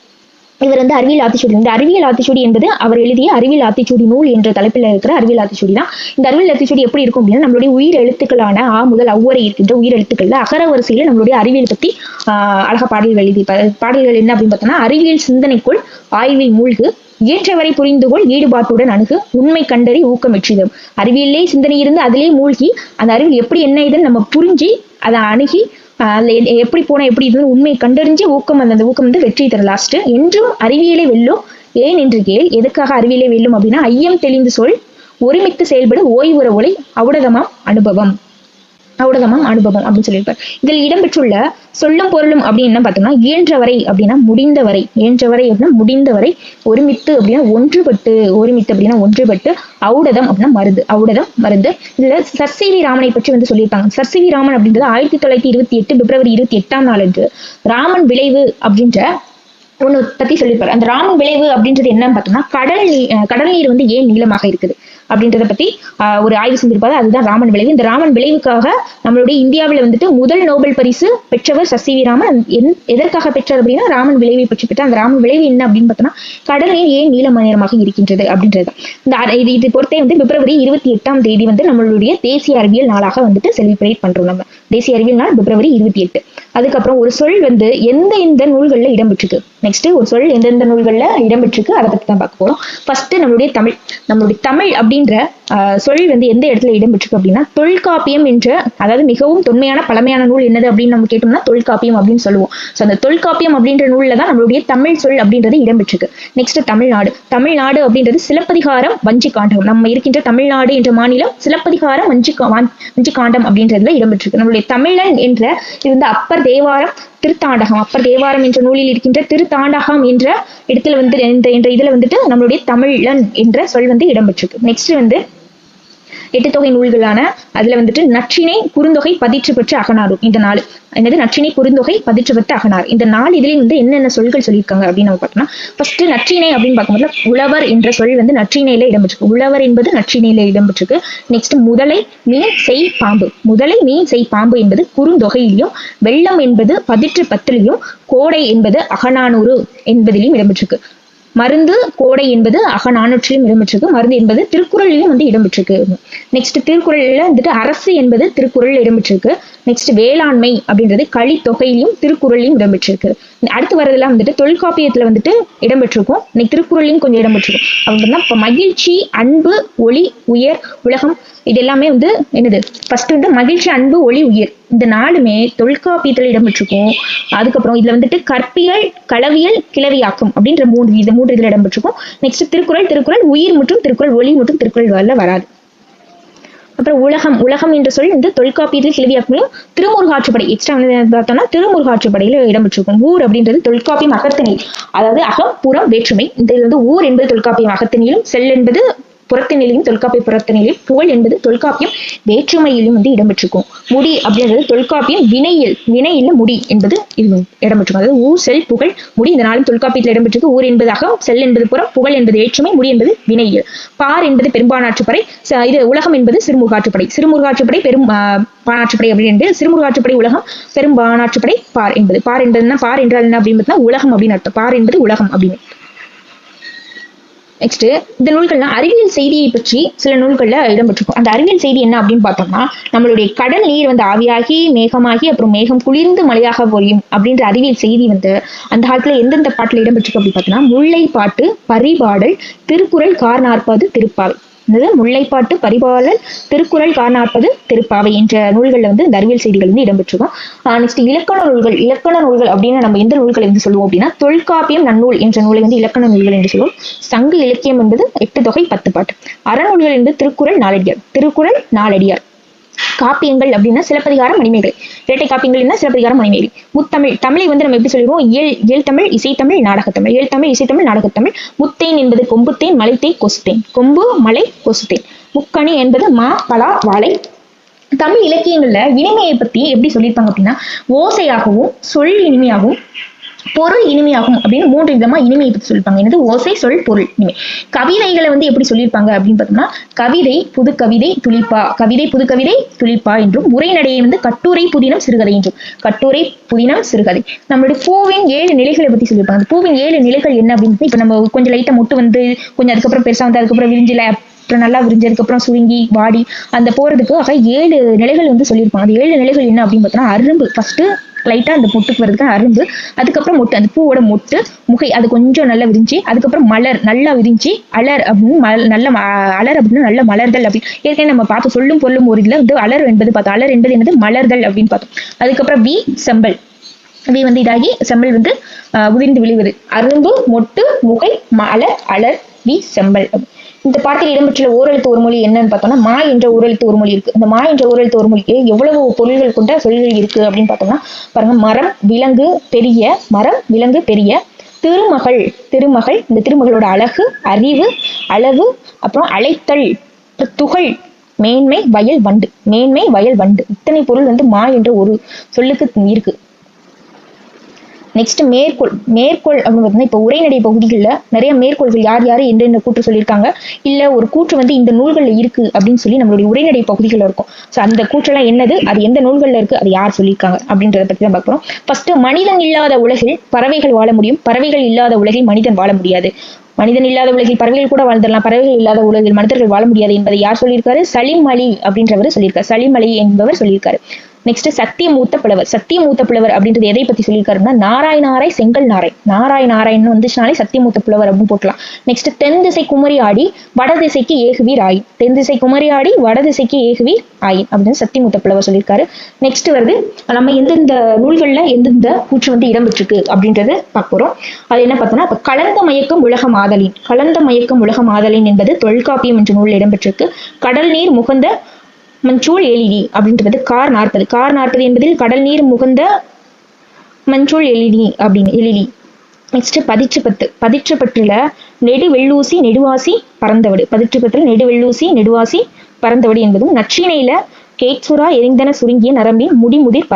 இவர் வந்து அறிவியல் ஆத்திச்சூடி. இந்த அறிவியல் ஆத்திச்சூடி என்பது அவர் எழுதிய அறிவியல் ஆத்திச்சூடி நூல் என்ற தலைப்பில் இருக்கிற அறிவியல் ஆத்திச்சூடி தான். இந்த அறிவியல் ஆத்திச்சூடி எப்படி இருக்கும் அப்படின்னா நம்மளுடைய உயிர் எழுத்துக்களான ஆ முதல் அவ்வரை இருக்கின்ற உயிர் எழுத்துக்கள்ல அகர வரிசையில நம்மளுடைய அறிவியல் பத்தி அழகா பாடல்கள் எழுதியிருப்பார். பாடல்கள் என்ன அப்படின்னு பார்த்தோம்னா அறிவியல் சிந்தனைக்குள் ஆய்வில் மூழ்கு, இயற்றவரை புரிந்துகொள், ஈடுபாட்டுடன் அணுகு, உண்மை கண்டறி ஊக்கம் வெற்றிதம். அறிவியலே சிந்தனை இருந்து அதிலே மூழ்கி அந்த அறிவியல் எப்படி என்ன இதுன்னு நம்ம புரிஞ்சு அதை அணுகி அதுல எப்படி போனா எப்படி இதுன்னு உண்மையை கண்டறிஞ்சு அந்த ஊக்கம் வந்து வெற்றி தரும். லாஸ்ட் என்றும் அறிவியலை வெல்லும் ஏன் என்று கேள். எதுக்காக அறிவியலை வெல்லும் அப்படின்னா ஐயம் தெளிந்து சொல், ஒருமித்து செயல்படு, ஓய்வுற ஒளி, அவுடதமாம் அனுபவம் அப்படின்னு சொல்லியிருப்பார். இதில் இடம்பெற்றுள்ள சொல்லும் பொருளும் அப்படின்னு என்ன பார்த்தோம்னா இயன்றவரை அப்படின்னா முடிந்தவரை, ஒருமித்து அப்படின்னா ஒன்றுபட்டு, ஔடதம் அப்படின்னா மருந்து. இதுல சர் சி வி ராமனை பற்றி வந்து சொல்லியிருப்பாங்க. சர் சி வி ராமன் அப்படின்றது 1928 பிப்ரவரி 28ஆம் நாள் அன்று ராமன் விளைவு அப்படின்ற ஒண்ணு பத்தி சொல்லியிருப்பாரு. அந்த ராமன் விளைவு அப்படின்றது என்னன்னு பார்த்தோம்னா கடல் நீர் வந்து ஏன் நீளமாக இருக்குது அப்படின்றத பத்தி ஒரு ஆய்வு செஞ்சிருப்பாரு. அதுதான் ராமன் விளைவு. இந்த ராமன் விளைவுக்காக நம்மளுடைய இந்தியாவில வந்துட்டு முதல் நோபல் பரிசு பெற்றவர் சர் சி வி ராமன். எதற்காக பெற்றார் அப்படின்னா ராமன் விளைவை பற்றி பெற்ற. அந்த ராமன் விளைவு என்ன அப்படின்னு பார்த்தோம்னா கடல் நீர் ஏன் நீல நேரமாக இருக்கின்றது அப்படின்றது. இது பொறுத்தே வந்து பிப்ரவரி 28ஆம் தேதி வந்து நம்மளுடைய தேசிய அறிவியல் நாளாக வந்துட்டு செலிப்ரேட் பண்றோம். நம்ம தேசிய அறிவியல் நாள் பிப்ரவரி 28. அதுக்கப்புறம் ஒரு சொல் வந்து எந்த நூல்கள்ல இடம்பெற்றிருக்கு, நெக்ஸ்ட் ஒரு சொல் எந்தெந்த நூல்கள்ல இடம்பெற்றிருக்கு அதை பத்தி தான் பார்க்க போறோம். ஃபர்ஸ்ட் நம்மளுடைய தமிழ் அப்படின்ற சொல் வந்து எந்த இடத்துல இடம்பெற்றிருக்கு அப்படின்னா தொல்காப்பியம் என்ற, அதாவது மிகவும் தொன்மையான பழமையான நூல் என்னது அப்படின்னு நம்ம கேட்டோம்னா தொல்காப்பியம் அப்படின்னு சொல்லுவோம். ஸோ அந்த தொல்காப்பியம் அப்படின்ற நூல்ல தான் நம்மளுடைய தமிழ் சொல் அப்படின்றது இடம்பெற்றிருக்கு. நெக்ஸ்ட் தமிழ்நாடு அப்படின்றது சிலப்பதிகாரம் வஞ்சி காண்டம். நம்ம இருக்கின்ற தமிழ்நாடு என்ற மாநிலம் சிலப்பதிகாரம் வஞ்சி காண்டம் அப்படின்றதுல இடம்பெற்றிருக்கு. நம்மளுடைய தமிழன் என்ற இருந்த அப்பர் தேவாரம் என்ற நூலில் இருக்கின்ற திருத்தாண்டகம் என்ற இடத்துல வந்து என்ற இதுல வந்துட்டு நம்மளுடைய தமிழன் என்ற சொல் வந்து இடம்பெற்றிருக்கு. நெக்ஸ்ட் வந்து 8 தொகை நூல்களான அதுல வந்துட்டு நற்றிணை குறுந்தொகை பதிற்று பெற்ற அகநானூறு. இந்த 4 என்னது நற்றிணை குறுந்தொகை பதிற்று பெற்ற அகநானூறு. இந்த 4 இதுலயும் வந்து என்னென்ன சொல்கள் சொல்லியிருக்காங்க அப்படின்னு நம்ம பார்த்தோம்னா ஃபர்ஸ்ட் நற்றிணை அப்படின்னு பார்க்கும்போது உழவர் என்ற சொல் வந்து நற்றிணையில இடம்பெற்றிருக்கு. உழவர் என்பது நற்றிணையில இடம்பெற்றிருக்கு. நெக்ஸ்ட் முதலை மீன் செய் பாம்பு என்பது குறுந்தொகையிலையும், வெள்ளம் என்பது பதிற்று பத்திலையும், கோடை என்பது அகநானூறு என்பதிலையும் இடம்பெற்றிருக்கு. மருந்து கோடை என்பது அகநானூற்றிலும் இடம்பெற்றிருக்கு. மருந்து என்பது திருக்குறளிலும் வந்து இடம்பெற்றிருக்கு. நெக்ஸ்ட் திருக்குறள்ல வந்துட்டு அரசு என்பது திருக்குறள் இடம்பெற்றிருக்கு. நெக்ஸ்ட் வேளாண்மை அப்படின்றது கலித்தொகையிலும் திருக்குறளையும் இடம்பெற்றிருக்கு. அடுத்து வரதெல்லாம் வந்துட்டு தொல்காப்பியத்துல வந்துட்டு இடம்பெற்றிருக்கும். இன்னைக்கு திருக்குறளையும் கொஞ்சம் இடம்பெற்றிருக்கும். அப்படின்னா இப்ப மகிழ்ச்சி, அன்பு, ஒளி, உயர், உலகம், இது எல்லாமே வந்து என்னது ஃபர்ஸ்ட் வந்து மகிழ்ச்சி, அன்பு, ஒளி, உயிர், இந்த 4மே தொல்காப்பியத்துல இடம்பெற்றிருக்கும். அதுக்கப்புறம் இதுல வந்துட்டு கற்பியல், களவியல், கிளவியாக்கம் அப்படின்ற 3 இதுல இடம்பெற்றிருக்கும். நெக்ஸ்ட் திருக்குறள் உயிர் மற்றும் திருக்குறள் ஒளி மற்றும் திருக்குறள் வரல வராது. அப்புறம் உலகம் என்ற சொல் வந்து தொல்காப்பியத்தில் கிளவியாக்கமும் திருமுருகாற்றுப்படை எக்ஸ்ட்ரா வந்து பார்த்தோம்னா திருமுருகாற்றுப்படையில இடம்பெற்றிருக்கும். ஊர் அப்படின்றது தொல்காப்பியம் அகத்திணை, அதாவது அகம் புறம் வேற்றுமை. இந்த வந்து ஊர் என்பது தொல்காப்பியம் அகத்திணையிலும், செல் என்பது புறத்தினிலையும் தொல்காப்பிய புறத்தினிலையும், புகழ் என்பது தொல்காப்பியம் வேற்றுமையிலும் வந்து இடம்பெற்றிருக்கும். முடி அப்படின்றது தொல்காப்பியம் வினையில முடி என்பது இடம்பெற்றிருக்கும். அதாவது ஊர் செல் புகழ் முடி இந்த நாளும் தொல்காப்பியத்தில் இடம்பெற்றிருக்கு. ஊர் என்பது அகம், செல் என்பது புறம், புகழ் என்பது வேற்றுமை, முடி என்பது வினையியல். பார் என்பது பெரும்பானாற்றுப்படை, இது உலகம் என்பது சிறுமுகாற்றுப்படை. சிறுமுகாற்றுப்படை பெரும் பானாற்றுப்படை அப்படின்னு சிறுமுகாற்றுப்படை உலகம், பெரும் பானாற்றுப்படை பார் என்பது. பார் என்பதுன்னா பார் என்றால் என்ன அப்படின்னு உலகம் அப்படின்னு அர்த்தம். பார் என்பது உலகம் அப்படின்னு. நெக்ஸ்ட் இந்த நூல்கள்லாம் அறிவியல் செய்தியை பற்றி சில நூல்கள்ல இடம்பெற்றிருக்கும். அந்த அறிவியல் செய்தி என்ன அப்படின்னு பார்த்தோம்னா, நம்மளுடைய கடல் நீர் வந்து ஆவியாகி மேகமாகி அப்புறம் மேகம் குளிர்ந்து மழையாக பொழியும் அப்படின்ற அறிவியல் செய்தி வந்து அந்த காலத்துல எந்தெந்த பாட்டுல இடம்பெற்றிருக்கு அப்படின்னு பார்த்தோம்னா, முல்லைப்பாட்டு, பரிபாடல், திருக்குறள், கார்நாற்பது, திருப்பாவை. முல்லைப்பாட்டு, பரிபாடல், திருக்குறள், கார்நாற்பது, திருப்பாவை என்ற நூல்கள்ல வந்து இந்த அறிவியல் செய்திகள் வந்து இடம்பெற்றிருக்கும். நெக்ஸ்ட் இலக்கண நூல்கள். இலக்கண நூல்கள் அப்படின்னு நம்ம எந்த நூல்களை வந்து சொல்லுவோம் அப்படின்னா, தொல்காப்பியம், நன்னூல் என்ற நூலை வந்து இலக்கண நூல்கள் என்று சொல்லுவோம். சங்க இலக்கியம் என்பது 8 தொகை 10 பாட்டு. அறநூல்கள் என்பது திருக்குறள், நாலடியார். காப்பியங்கள் அப்படின்னா சிலப்பதிகாரம், மணிமேகலை. இரட்டை காப்பியங்கள் என்ன? சிலப்பதிகாரம், மணிமேகலை. முத்தமிழ். தமிழை வந்து நம்ம எப்படி சொல்லிடுவோம்? இயல் தமிழ், இசைத்தமிழ், நாடகத்தமிழ். இயல் தமிழ், இசைத்தமிழ், நாடகத்தமிழ். முத்தேன் என்பது கொம்புத்தேன், மலைத்தேன், கொசுத்தேன். கொம்பு, மலை, கொசுத்தேன். முக்கணி என்பது மா, பலா, வாழை. தமிழ் இலக்கியங்கள்ல இனிமையை பத்தி எப்படி சொல்லியிருப்பாங்க அப்படின்னா, ஓசையாகவும், சொல் இனிமையாகவும், பொருள் இனிமையாகும் அப்படின்னு 3 விதமா இனிமையை பத்தி சொல்லியிருப்பாங்க. என்னது? ஓசை, சொல், பொருள், இனிமை. கவிதைகளை வந்து எப்படி சொல்லியிருப்பாங்க அப்படின்னு பார்த்தோம்னா, கவிதை, புது கவிதை, துளிப்பா. கவிதை, புது கவிதை, துளிப்பா என்றும், உரைநடையை வந்து கட்டுரை, புதினம், சிறுகதை என்றும். கட்டுரை, புதினம், சிறுகதை. நம்மளுடைய பூவின் 7 நிலைகளை பத்தி சொல்லியிருப்பாங்க. பூவின் 7 நிலைகள் என்ன அப்படின்னு இப்ப நம்ம கொஞ்சம் லைட்டா மொட்டு வந்து கொஞ்சம் அதுக்கப்புறம் பெருசா வந்து அதுக்கப்புறம் விரிஞ்சல அப்புறம் நல்லா விரிஞ்சதுக்கு அப்புறம் சுருங்கி வாடி அந்த போறதுக்கு 7 நிலைகள் வந்து சொல்லியிருப்பாங்க. அந்த 7 நிலைகள் என்ன அப்படின்னு பார்த்தோம்னா, அரும்பு ஃபர்ஸ்ட் லைட்டா அந்த மொட்டுக்கு வரதுக்கு அரும்பு, அதுக்கப்புறம் மொட்டு, அந்த பூவோட மொட்டு, முகை அது கொஞ்சம் நல்லா விரிஞ்சு, அதுக்கப்புறம் மலர் நல்லா விரிஞ்சு, அலர் அப்படின்னு நல்ல அலர் அப்படின்னு நல்ல மலர்கள் அப்படின்னு ஏற்கனவே நம்ம பார்த்து சொல்லும் பொருளும் ஒரு இதுல வந்து அலர் என்பது பார்த்தோம். அலர் என்பது என்னது? மலர்கள் அப்படின்னு பார்த்தோம். அதுக்கப்புறம் வி செம்பல். வி வந்து இதாகி செம்பல் வந்து உதிர்ந்து விழுவது. அரும்பு, மொட்டு, முகை, மலர், அலர், வி செம்பல். இந்த பாட்டில் இடம்பெற்றுள்ள ஓரெழுத்து ஒரு மொழி என்னன்னு பார்த்தோம்னா, மா என்ற ஓரெழுத்து ஒரு மொழி இருக்கு. இந்த மா என்ற ஓரெழுத்து ஒரு மொழிக்கு எவ்வளவு பொருள்கள் கொண்ட சொல்கள் இருக்கு அப்படின்னு பார்த்தோம்னா, பாருங்க, மரம், விலங்கு, பெரிய. மரம், விலங்கு, பெரிய. திருமகள். இந்த திருமகளோட அழகு, அறிவு, அளவு, அப்புறம் அழைத்தல், துகள், மேன்மை, வயல், வண்டு. மேன்மை, வயல், வண்டு. இத்தனை பொருள் வந்து மா என்ற ஒரு சொல்லுக்கு இருக்கு. நெக்ஸ்ட் மேற்கோள். அப்படின்னு பார்த்தீங்கன்னா, இப்போ உரைநடை பகுதிகளில் நிறைய மேற்கோள்கள் யார் என்னென்ன கூற்று சொல்லியிருக்காங்க, இல்ல ஒரு கூற்று வந்து இந்த நூல்கள்ல இருக்கு அப்படின்னு சொல்லி நம்மளுடைய உரைநடை பகுதிகள் இருக்கும். ஸோ அந்த கூற்றெல்லாம் என்னது, அது எந்த நூல்கள்ல இருக்கு, அது யார் சொல்லியிருக்காங்க அப்படின்றத பத்தி தான் பார்க்குறோம். ஃபர்ஸ்ட், மனிதன் இல்லாத உலகில் பறவைகள் வாழ முடியும், பறவைகள் இல்லாத உலகில் மனிதன் வாழ முடியாது. மனிதன் இல்லாத உலகில் பறவைகள் கூட வாழ்ந்துடலாம், பறவைகள் இல்லாத உலகில் மனிதர்கள் வாழ முடியாது என்பதை யார் சொல்லியிருக்காரு? சலீம் அலி அப்படின்றவர் சொல்லியிருக்காரு. சலீம் அலி என்பவர் சொல்லியிருக்காரு. நெக்ஸ்ட், சத்தியமூத்த புலவர். சத்தியமூத்த புலவர் அப்படின்றது எதை பத்தி சொல்லியிருக்காருன்னா, நாராய் செங்கல் நாராயண் வந்துச்சுனாலே சத்தியமூத்த புலவர் அப்படின்னு போட்டலாம். நெக்ஸ்ட், தென் திசை குமரி ஆடி வடதிசைக்கு ஏகுவீர் ஆயின். தென் திசை குமரி ஆடி வடதிசைக்கு ஏகுவீர் ஆயின் அப்படின்னு சத்தியமூத்த புலவர் சொல்லியிருக்காரு. நெக்ஸ்ட் வருது, நம்ம எந்தெந்த நூல்கள்ல எந்தெந்த கூற்று வந்து இடம்பெற்றிருக்கு அப்படின்றது பார்க்கிறோம். அது என்ன பார்த்தோம்னா, இப்ப கலந்த மயக்கம் உலகம் ஆதலின் என்பது தொல்காப்பியம் என்ற நூலில் இடம்பெற்றிருக்கு. கடல் நீர் முகந்த மஞ்சூள் எழிலி அப்படின்றது கார் 40 என்பதில் கடல் நீர் முகந்த மஞ்சூள் எழிலி அப்படின்னு எழிலி. நெக்ஸ்ட், பதிற்றுப்பற்றுல நெடுவெள்ளூசி நெடுவாசி பறந்தவடு என்பதும், நற்றிணையில கேட்சுரா எரிந்தன சுருங்கிய நரம்பின் முடிமுதிர்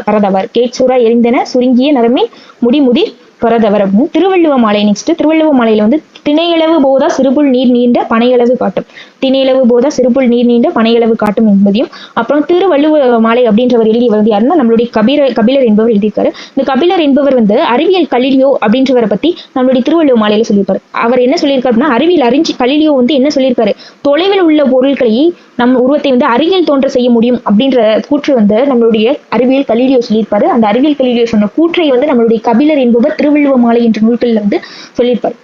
பரதவர். கேட்சுரா எரிந்தன சுருங்கிய நரம்பின் முடிமுதிர் பரதவர் அப்படின்னு. திருவள்ளுவ மாலை. நெக்ஸ்ட், திருவள்ளுவ மாலையில வந்து திணையளவு போதா சிறுபுல் நீர் நீண்ட பனையளவு காட்டும். திணையளவு போதா சிறுபுல் நீர் நீண்ட பனையளவு காட்டும் என்பதையும், அப்புறம் திருவள்ளுவ மாலை அப்படின்றவர் எழுதியவர் வந்து யாருன்னா நம்மளுடைய கபிலர் என்பவர் எழுதியிருக்காரு. இந்த கபிலர் என்பவர் வந்து அறிவியல் கலிலியோ அப்படின்றவரை பத்தி நம்மளுடைய திருவள்ளுவ மாலையில சொல்லியிருப்பாரு. அவர் என்ன சொல்லியிருக்காருன்னா, அறிவியல் அறிஞர் கலிலியோ வந்து என்ன சொல்லியிருக்காரு, தொலைவில் உள்ள பொருட்களை நம்ம உருவத்தை வந்து அறிவியல் தோன்ற செய்ய முடியும் அப்படின்ற கூற்று வந்து நம்மளுடைய அறிவியல் கலிலியோ சொல்லியிருப்பாரு. அந்த அறிவியல் கலிலியோ சொன்ன கூற்றை வந்து நம்மளுடைய கபிலர் என்பவர் திருவள்ளுவ மாலை என்ற நூல்கள்ல வந்து சொல்லியிருப்பாரு.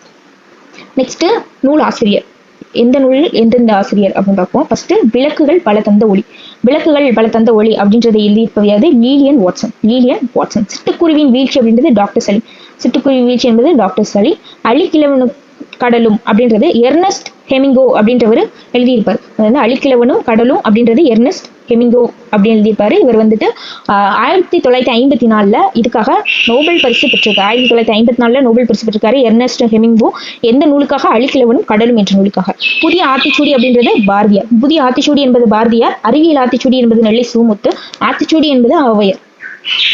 நெக்ஸ்ட், நூல் ஆசிரியர். எந்த நூலில் எந்தெந்த ஆசிரியர் அப்படின்னு பார்ப்போம். ஃபர்ஸ்ட், விளக்குகள் பல தந்த ஒளி அப்படின்றதை எழுதியிருப்பது லீலியன் வாட்சன். சிட்டுக்குருவின் வீழ்ச்சி அப்படின்றது டாக்டர் சலீம். அழிக்கிழவனு கடலும் அப்படின்றது எர்னஸ்ட் ஹெமிங்கோ அப்படின்றவர் எழுதியிருப்பார். அது வந்து அழிக்கிழவனும் கடலும் அப்படின்றது எர்னஸ்ட் ஹெமிங்கோ அப்படின்னு எழுதியிருப்பாரு. இவர் வந்துட்டு 1954 இதுக்காக நோபல் பரிசு பெற்றிருக்காரு. 1954 நோபல் பரிசு பெற்றிருக்காரு எர்னஸ்ட் ஹெமிங்கோ. எந்த நூலுக்காக? அழிக்கிழவனும் கடலும் என்ற நூலுக்காக. புதிய ஆத்திச்சூடி அப்படின்றது பாரதியார். புதிய ஆத்திச்சூடி என்பது பாரதியார். அறிவியல் ஆத்திச்சூடி என்பது நெல்லை சுமுத்து. ஆத்திச்சூடி என்பது ஔவையார்.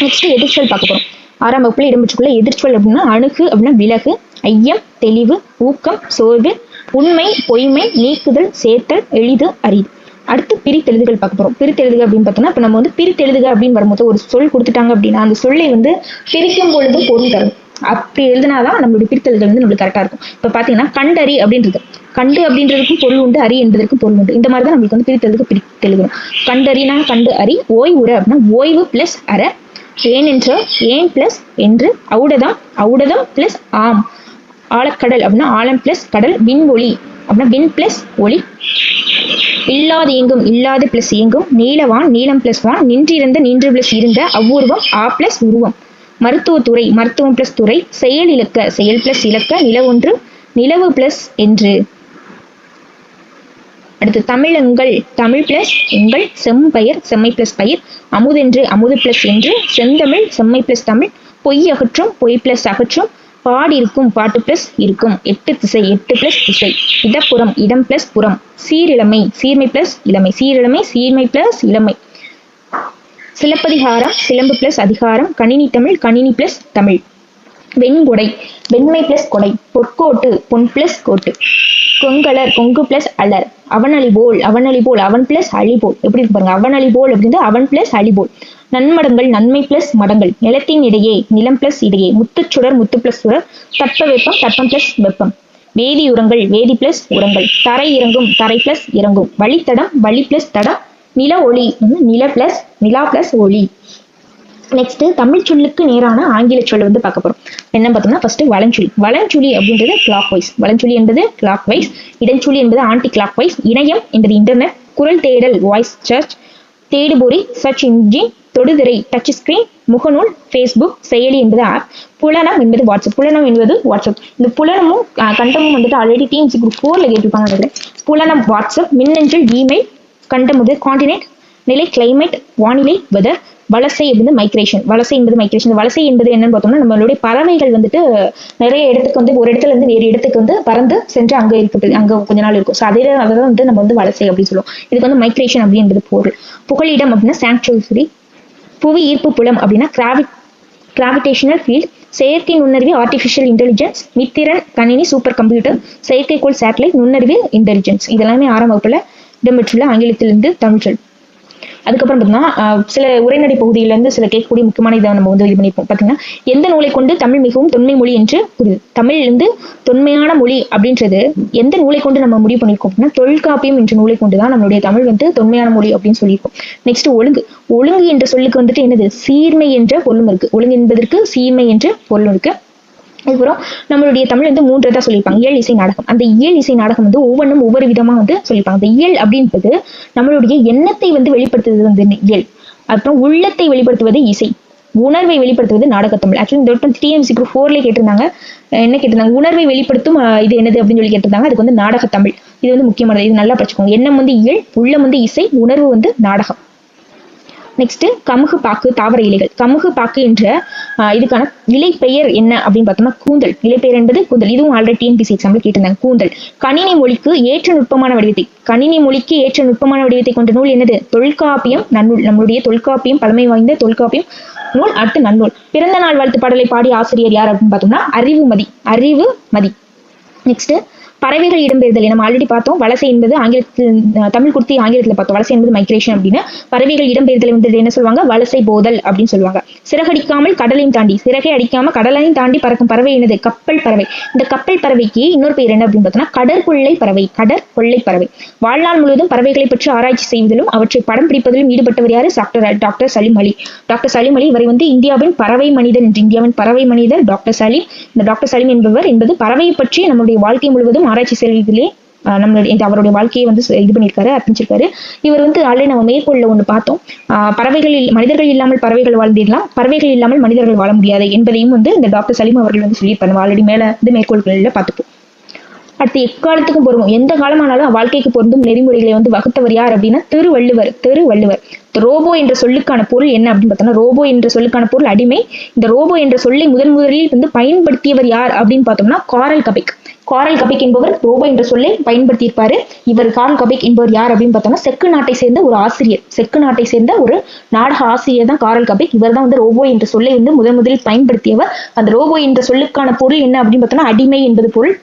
நெக்ஸ்ட் எதிர்ச்சொல் பார்க்க போறோம். 6ஆம் வகுப்புல இடம்பெற்றுள்ள எதிர்ச்சொல் அப்படின்னா அணுகு அப்படின்னா விலகு, ஐயம், தெளிவு, ஊக்கம், சோர்வு, உண்மை, பொய்மை, நீக்குதல், சேர்த்தல், எளிது, அரிது. அடுத்து பிரித்தெழுதுகள் பார்க்க போறோம். பிரித்தெழுதுக அப்படின்னு பார்த்தோம்னா இப்ப நம்ம வந்து பிரித்தெழுதுக அப்படின்னு வரும்போது ஒரு சொல் கொடுத்துட்டாங்க அப்படின்னா அந்த சொல்லை வந்து பிரிக்கும் பொழுது பொருள் தரும். அப்படி எழுதினாதான் நம்மளுடைய பிரித்தெழுதுகள் வந்து நம்மளுக்கு கரெக்டா இருக்கும். இப்ப பாத்தீங்கன்னா கண்டறி அப்படின்றது, கண்டு அப்படின்றதுக்கும் பொருள் உண்டு, அரி என்பதற்கும் பொருள் உண்டு. இந்த மாதிரிதான் நம்மளுக்கு வந்து பிரித்தெழுதுக்கு பிரித்தெழுதணும். கண்டறினா கண்டு அரி, ஓய்வுற அப்படின்னா ஓய்வு பிளஸ் அற, ஏன் என்ற ஏன் பிளஸ் என்று, ஔடதம் ஔடதம் பிளஸ் ஆம், ஆழக்கடல் அப்படின்னா ஆழம் பிளஸ் கடல், விண் ஒளி அப்படின்னா விண் பிளஸ் ஒளி, இல்லாது இயங்கும் இல்லாது பிளஸ் இயங்கும், நீலவான் நீளம் பிளஸ் வான், நின்றிருந்த நின்று பிளஸ் இருந்த, அவ்வுருவம் ஆ பிளஸ் உருவம், மருத்துவத்துறை மருத்துவம் பிளஸ் துறை, செயல் இலக்க செயல் பிளஸ் இலக்க, நிலவொன்று நிலவு பிளஸ் என்று. அடுத்து தமிழங்கள் தமிழ் பிளஸ் எங்கள், செம்பெயர் செம்மை பிளஸ் பயிர், அமுதென்று அமுது பிளஸ் என்று, செந்தமிழ் செம்மை பிளஸ் தமிழ், பொய் அகற்றும் பொய் பிளஸ் அகற்றும், பாடி இருக்கும் பாட்டு பிளஸ் இருக்கும், எட்டு திசை எட்டு பிளஸ் திசை, இடப்புறம் இடம் பிளஸ் புறம், சீரிழமை சீர்மை பிளஸ் இளமை, சீரிழமை சீர்மை பிளஸ் இளமை, சிலப்பதிகாரம் சிலம்பு பிளஸ் அதிகாரம், கணினி தமிழ் கணினி பிளஸ் தமிழ், வெண்கொடை வெண்மை பிளஸ் கொடை, பொற்கோட்டு பொன் பிளஸ் கோட்டு, கொங்கலர் கொங்கு பிளஸ் அலர், அவனளி போல் அவன் பிளஸ் அழிபோல். எப்படி இருக்கு பாருங்க, அவனளி போல் அப்படின்றது அவன் பிளஸ் அழிபோல், நன்மடங்கள் நன்மை பிளஸ் மடங்கள், நிலத்தின் இடையே நிலம் பிளஸ் இடையே, முத்துச்சுடர் முத்து பிளஸ் சுடர், தட்ப வெப்பம் தட்பம் பிளஸ் வெப்பம், வேதி உரங்கள் வேதி பிளஸ் உரங்கள், தரை இறங்கும் தரை பிளஸ் இறங்கும், வழித்தடம் வழி பிளஸ் தடம், நில ஒளி நில பிளஸ் நிலா பிளஸ் ஒளி. நெக்ஸ்ட் தமிழ் சொல்லுக்கு நேரான ஆங்கில சொல் வந்து பார்க்க போறோம். என்ன பார்த்தோம்னா ஃபர்ஸ்ட் வலஞ்சுழி. வலஞ்சுழி அப்படின்றது கிளாக் வைஸ், வலஞ்சுழி என்பது கிளாக் வைஸ், இடஞ்சுழி என்பது ஆன்டி கிளாக் வைஸ், இணையம் என்பது இன்டர்நெட், குரல் தேடல் வாய்ஸ் சர்ச், தேடுபொறி சர்ச் இன்ஜின், தொடுதிரை டச் ஸ்கிரீன், முகநூல் ஃபேஸ்புக், செயலி என்பது ஆப், புலனம் என்பது வாட்ஸ்அப். புலனம் என்பது வாட்ஸ்அப். இந்த புலனமும் கண்டமும் வந்துட்டு ஆல்ரெடி டிஎன்சி குரூப் 4ல கேட்டிருப்பாங்க. புலனம் வாட்ஸ்அப், மின்னஞ்சல் இமெயில், கண்டம் வந்து கான்டினென்ட், நிலை கிளைமேட் வானிலை வெதர், வலசை என்பது மைக்ரேஷன். வலசை என்பது மைக்ரேஷன். வலசை என்பது என்னன்னு பார்த்தோம்னா நம்மளுடைய பறவைகள் வந்துட்டு நிறைய இடத்துக்கு வந்து ஒரு இடத்துல இருந்து வேறு இடத்துக்கு வந்து பறந்து சென்று அங்க இருக்குது, அங்க கொஞ்ச நாள் இருக்கும். ஸோ அதை வந்து நம்ம வந்து வலசை அப்படின்னு சொல்லுவோம். இதுக்கு வந்து மைக்ரேஷன் அப்படின்றது பொருள். புகலிடம் அப்படின்னா சாங்சுவரி, புவி ஈர்ப்பு புலம் அப்படின்னா கிராவிடேஷனல் ஃபீல்ட், செயற்கை நுண்ணறிவு ஆர்டிஃபிஷியல் இன்டெலிஜென்ஸ், மித்திரன் கணினி சூப்பர் கம்ப்யூட்டர், செயற்கைக்கோள் சேட்டலைட், நுண்ணறிவு இன்டெலிஜென்ஸ். இதெல்லாமே 6ஆம் வகுப்புல இடம்பெற்றுள்ள ஆங்கிலத்திலிருந்து தமிழ் சொல். அதுக்கப்புறம் பார்த்தீங்கன்னா சில உரைநடை பகுதியில இருந்து சில கேட்கக்கூடிய முக்கியமான இதை நம்ம வந்து இது பண்ணியிருப்போம். பார்த்தீங்கன்னா எந்த நூலை கொண்டு தமிழ் மிகவும் தொன்மை மொழி என்று புரியுது. தமிழ் வந்து தொன்மையான மொழி அப்படின்றது எந்த நூலை கொண்டு நம்ம முடிவு பண்ணியிருக்கோம் அப்படின்னா தொல்காப்பியம் என்ற நூலை கொண்டுதான் நம்மளுடைய தமிழ் வந்து தொன்மையான மொழி அப்படின்னு சொல்லியிருக்கோம். நெக்ஸ்ட் ஒழுங்கு. ஒழுங்கு என்ற சொல்லுக்கு வந்துட்டு என்னது, சீர்மை என்ற பொருளும் இருக்கு. ஒழுங்கு என்பதற்கு சீர்மை என்ற பொருளும் இருக்கு. அதுக்கப்புறம் நம்மளுடைய தமிழ் வந்து 3 தான் சொல்லியிருப்பாங்க. இயல் இசை நாடகம். அந்த இயல் இசை நாடகம் வந்து ஒவ்வொன்றும் ஒவ்வொரு விதமா வந்து சொல்லியிருப்பாங்க. அந்த இயல் அப்படின்றது நம்மளுடைய எண்ணத்தை வந்து வெளிப்படுத்துவது வந்து இயல். அப்புறம் உள்ளத்தை வெளிப்படுத்துவது இசை, உணர்வை வெளிப்படுத்துவது நாடகத்தமிழ். ஆக்சுவலி இந்த டிஎன்சி குரூப் 4ல கேட்டிருந்தாங்க. என்ன கேட்டிருந்தாங்க, உணர்வை வெளிப்படுத்தும் இது என்னது அப்படின்னு சொல்லி கேட்டிருந்தாங்க. அதுக்கு வந்து நாடகத்தமிழ். இது வந்து முக்கியமானது, இது நல்லா படிச்சுக்கோங்க. எண்ணம் வந்து இயல், உள்ளம் வந்து இசை, உணர்வு வந்து நாடகம். நெக்ஸ்ட் கமுகு பாக்கு தாவர இலைகள். கமுகு பாக்கு என்ற இதுக்கான இலை பெயர் என்ன அப்படின்னு பார்த்தோம்னா கூந்தல். இலை பெயர் என்பது கூந்தல். இதுவும் ஆல்ரெடி டிஎன்பிசி எக்ஸாம்பிள் கேட்டிருந்தாங்க. கூந்தல். கணினி மொழிக்கு ஏற்ற நுட்பமான வடிவத்தை, கணினி மொழிக்கு ஏற்ற நுட்பமான வடிவத்தை கொண்ட நூல் என்னது, தொல்காப்பியம் நன்னூல். நம்மளுடைய தொல்காப்பியம் பழமை வாய்ந்த தொல்காப்பியம் நூல். அடுத்து நன்னூல். பிறந்த நாள் வாழ்த்து பாடலை பாடிய ஆசிரியர் யார் அப்படின்னு பார்த்தோம்னா அறிவுமதி. நெக்ஸ்ட் பறவைகள் இடம்பெயர்தல். நம்ம ஆல்ரெடி பார்த்தோம். வலசை என்பது ஆங்கிலத்தில், தமிழ் குர்த்தி ஆங்கிலத்தில் பார்த்தோம். வலசை என்பது மைக்ரேஷன் அப்படின்னு. பறவைகள் இடம்பெயர்தல் வந்து என்ன சொல்லுவாங்க, வலசை போதல் அப்படின்னு சொல்லுவாங்க. சிறகடிக்காமல் கடலையும் தாண்டி, சிறகை அடிக்காம கடலையும் தாண்டி பறக்கும் பறவை என்னது, கப்பல் பறவை. இந்த கப்பல் பறவைக்கு இன்னொரு பேர் என்ன அப்படின்னு பார்த்தோம்னா கடற்கொள்ளை பறவை. வாழ்நாள் முழுவதும் பறவைகளை பற்றி ஆராய்ச்சி செய்வதிலும் அவற்றை படம் பிடிப்பதிலும் ஈடுபட்டவர் யாரு, டாக்டர் சலீம் அலி. டாக்டர் சலீம் அலி இவரை வந்து இந்தியாவின் பறவை மனிதர் டாக்டர் சலீம். இந்த டாக்டர் சலீம் என்பவர் என்பது பறவையை பற்றி நம்முடைய வாழ்க்கை முழுவதும் ஆராய்ச்சி செய்வதிலே நம்மளுடைய அவருடைய வாழ்க்கையை வந்து இது பண்ணியிருக்காரு, அர்ப்பணிச்சிருக்காரு. இவர் வந்து ஆல்ரெடி நம்ம மேற்கோள்ல ஒண்ணு பார்த்தோம். மனிதர்கள் இல்லாமல் பறவைகள் வாழ்ந்திடலாம், பறவைகள் இல்லாமல் மனிதர்கள் வாழ முடியாது என்பதையும் வந்து இந்த டாக்டர் சலீம் அவர்கள் வந்து சொல்லியிருப்பாங்க. ஆல்ரெடி மேல வந்து மேற்கோள்களில் பார்த்துப்போம். அடுத்து எக்காலத்துக்கும் பொருந்தும், எந்த காலமானாலும் வாழ்க்கைக்கு பொருந்தும் நெறிமுறைகளை வந்து வகுத்தவர் யார் அப்படின்னா திருவள்ளுவர். ரோபோ என்ற சொல்லுக்கான பொருள் என்ன அப்படின்னு பார்த்தோம்னா, ரோபோ என்ற சொல்லுக்கான பொருள் அடிமை. இந்த ரோபோ என்ற சொல்லை முதலில் வந்து பயன்படுத்தியவர் யார் அப்படின்னு பார்த்தோம்னா காரல் கபெக் என்பவர் ரோபோ என்ற சொல்லை பயன்படுத்தியிருப்பாரு. காரல் கபெக் என்பவர் யார் அப்படின்னு பார்த்தோம்னா செக்கு நாட்டை சேர்ந்த ஒரு நாடக ஆசிரியர் தான் காரல் கபெக். இவர் தான் வந்து ரோபோ என்ற சொல்லை வந்து முதலில் பயன்படுத்தியவர். அந்த ரோபோ என்ற சொல்லுக்கான பொருள் என்ன அப்படின்னு பார்த்தோம்னா அடிமை என்பது பொருள்.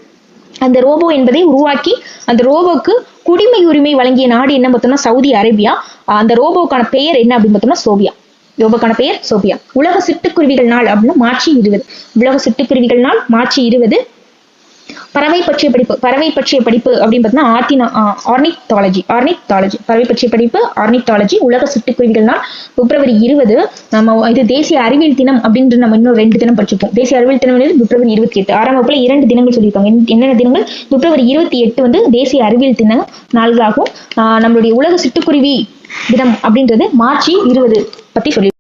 அந்த ரோபோ என்பதை உருவாக்கி அந்த ரோபோக்கு குடிமை உரிமை வழங்கிய நாடு என்ன பார்த்தோம்னா சவுதி அரேபியா. அந்த ரோபோக்கான பெயர் என்ன அப்படின்னு பார்த்தோம்னா சோபியா. உலக சிட்டுக்குருவிகள் நாள் அப்படின்னா மார்ச் 20. பறவை பற்றிய படிப்பு அப்படின்னு பார்த்தீங்கன்னா ஆர்னித்தாலஜி. பறவை பற்றிய படிப்பு ஆர்னித்தாலஜி. உலக சிட்டுக்குருவிகள் நாள் February 20. நம்ம இது தேசிய அறிவியல் தினம் அப்படின்ற நம்ம இன்னும் 2 தினம் படிச்சிருப்போம். தேசிய அறிவியல் தினம் February 28. 6ஆம் வகுப்புல 2 தினங்கள் சொல்லியிருக்காங்க. என்னென்ன தினங்கள்? February 28 வந்து தேசிய அறிவியல் தின நாள்களாகும். நம்மளுடைய உலக சிட்டுக்குருவி தினம் அப்படின்றது March 20 பத்தி சொல்லி